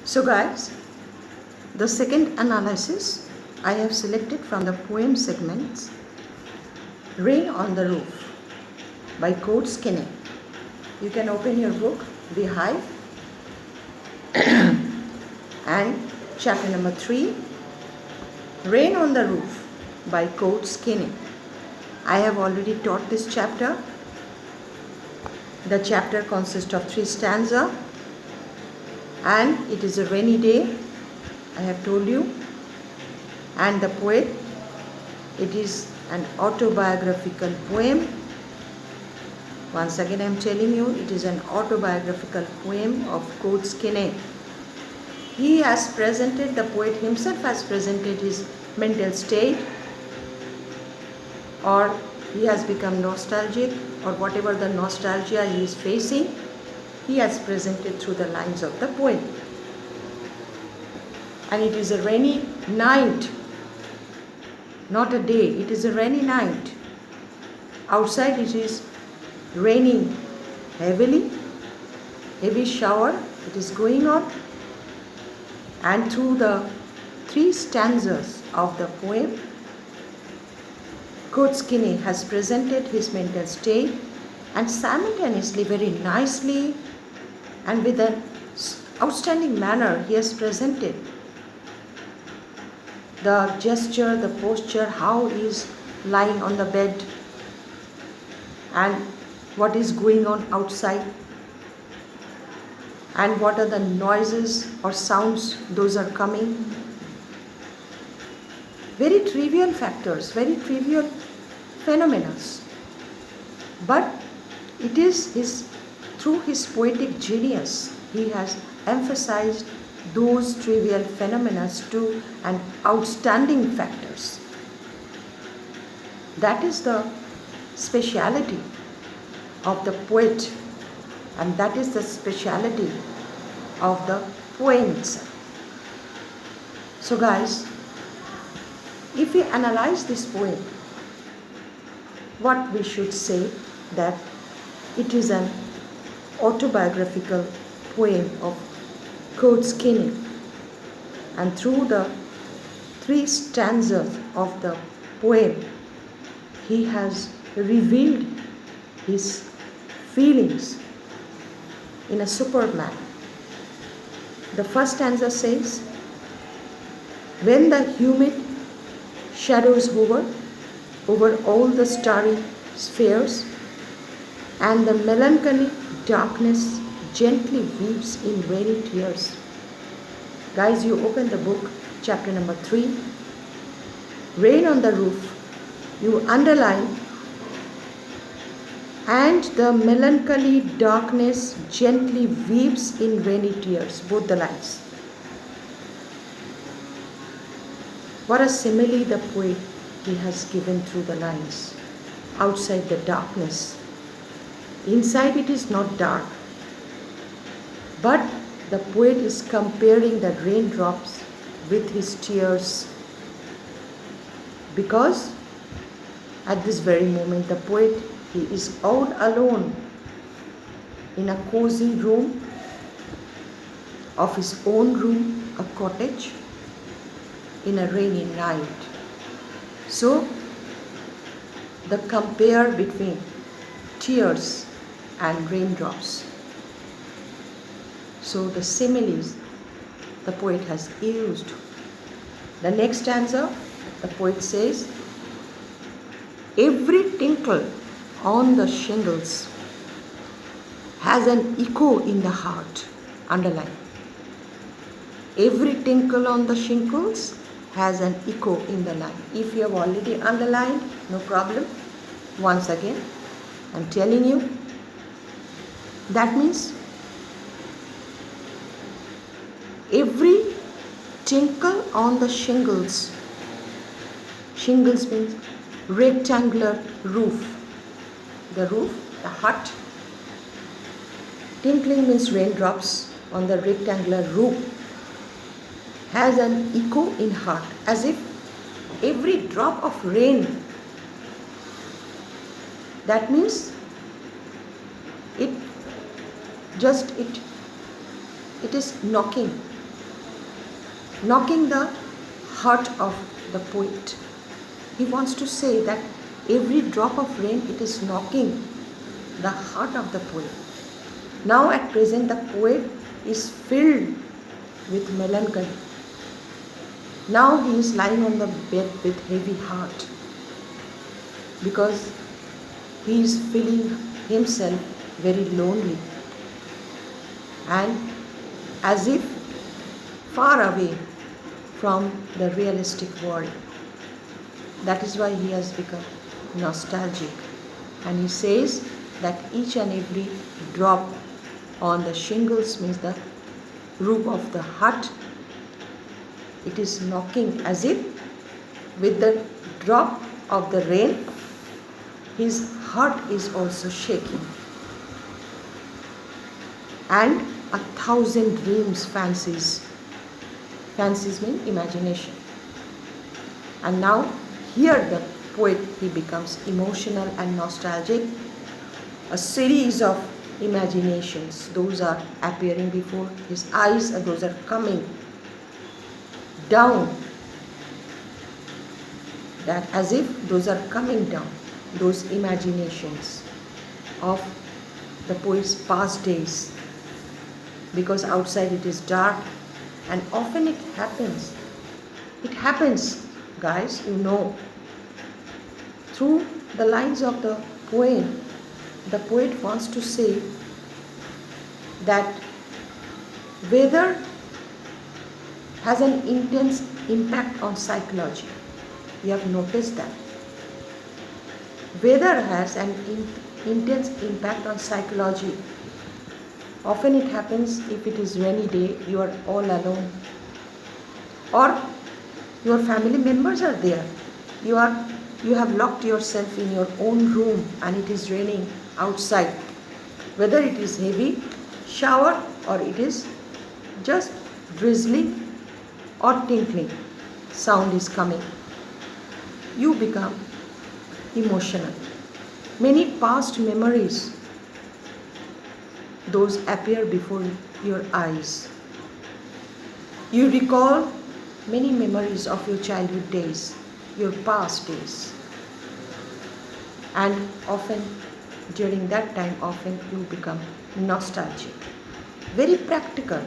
So guys, the second analysis I have selected from the poem segments Rain on the Roof by 6.Wed.cl.9.Eng.lect.3. You can open your book, Beehive, and chapter number 3, Rain on the Roof by 6.Wed.cl.9.Eng.lect.3. I have already taught this chapter. The chapter consists of 3 stanzas and it is a rainy day, I have told you, and the poet, it is an autobiographical poem. Once again I am telling you, it is an autobiographical poem of 6.Wed.cl.9.Eng.lect.3. He has presented, the poet himself has presented his mental state, or he has become nostalgic, or whatever the nostalgia he is facing, he has presented through the lines of the poem. And it is a rainy night, not a day, it is a rainy night. Outside it is raining heavily, heavy shower, it is going on. And through the 3 stanzas of the poem, 6.Wed.cl.9.Eng.lect.3 has presented his mental state, and simultaneously, very nicely and with an outstanding manner, he has presented the gesture, the posture, how he is lying on the bed and what is going on outside and what are the noises or sounds those are coming. Very trivial factors, very trivial phenomena, but it is through his poetic genius he has emphasized those trivial phenomena to an outstanding factors. That is the speciality of the poet, and that is the speciality of the poem itself. So guys, if we analyze this poem, what we should say, that it is an autobiographical poem of 6.Wed.cl.9.Eng.lect.3, and through the 3 stanzas of the poem, he has revealed his feelings in a superb manner. The first stanza says, when the humid shadows hover over all the starry spheres, and the melancholy darkness gently weeps in rainy tears. Guys, you open the book, chapter number 3, Rain on the Roof, you underline, and the melancholy darkness gently weeps in rainy tears, both the lines. What a simile the poet he has given through the lines. Outside the darkness, inside it is not dark, but the poet is comparing the raindrops with his tears, because at this very moment the poet, he is all alone in a cozy room of his own room, a cottage, in a rainy night. So the compare between tears and raindrops. So the similes the poet has used. The next stanza, the poet says, every tinkle on the shingles has an echo in the heart. Underline. Every tinkle on the shingles has an echo in the line. If you have already underlined, no problem. Once again, I am telling you, that means every tinkle on the shingles, shingles means rectangular roof, the roof, the hut. Tinkling means raindrops on the rectangular roof, has an echo in heart, as if every drop of rain, that means it is knocking knocking the heart of the poet. He wants to say that every drop of rain, it is knocking the heart of the poet. Now at present the poet is filled with melancholy. Now he is lying on the bed with heavy heart because he is feeling himself very lonely and as if far away from the realistic world. That is why he has become nostalgic. And he says that each and every drop on the shingles, means the roof of the hut, it is knocking as if with the drop of the rain, his heart is also shaking. And 1,000 dreams, fancies mean imagination. And now here the poet, he becomes emotional and nostalgic. A series of imaginations, those are appearing before his eyes, and those are coming down, that as if those are coming down, those imaginations of the poet's past days, because outside it is dark. And often it happens guys, through the lines of the poem, the poet wants to say that weather has an intense impact on psychology. You have noticed that. Weather has an intense impact on psychology. Often it happens if it is rainy day, you are all alone. Or your family members are there. You have locked yourself in your own room and it is raining outside. Whether it is heavy shower or it is just drizzling or tinkling sound is coming, you become emotional. Many past memories, those appear before your eyes. You recall many memories of your childhood days, your past days. And often during that time, often you become nostalgic. Very practical,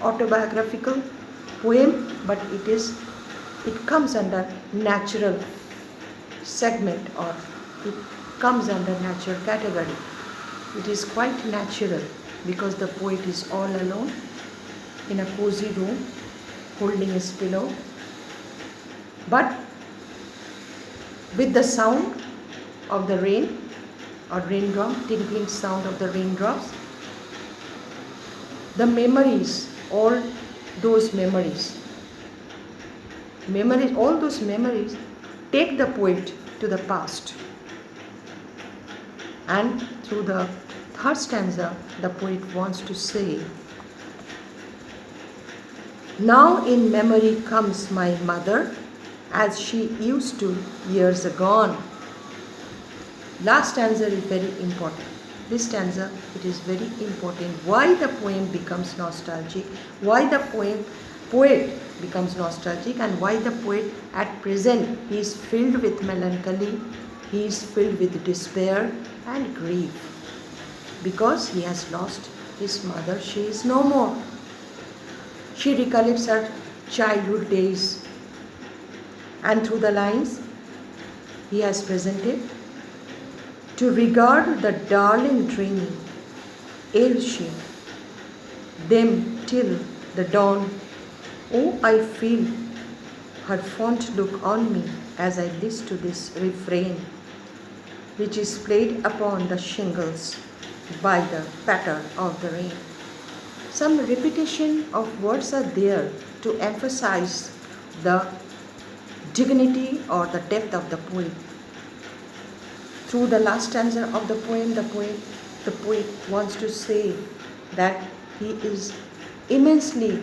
autobiographical poem, but it comes under natural segment, or it comes under natural category. It is quite natural because the poet is all alone in a cozy room holding his pillow, but with the sound of the rain or raindrop, tinkling sound of the raindrops, the memories, all those memories, all those memories take the poet to the past. And through the third stanza, the poet wants to say, now in memory comes my mother as she used to years agone. Last stanza is very important. This stanza, it is very important. Why the poem becomes nostalgic, why the poet becomes nostalgic, and why the poet at present, he is filled with melancholy, he is filled with despair and grief, because he has lost his mother. She is no more. She recollects her childhood days, and through the lines he has presented, to regard the darling dreaming, ere she them till the dawn. Oh, I feel her fond look on me as I listen to this refrain, which is played upon the shingles by the patter of the rain. Some repetition of words are there to emphasize the dignity or the depth of the poem. Through the last stanza of the poem, the poet wants to say that he is immensely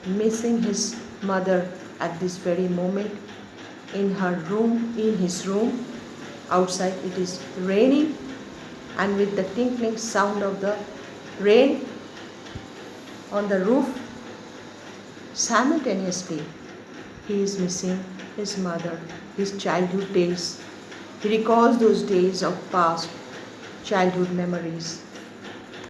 missing his mother at this very moment in his room. Outside it is raining, and with the tinkling sound of the rain on the roof, Simultaneously, he is missing his mother, his childhood days. He recalls those days of past childhood memories.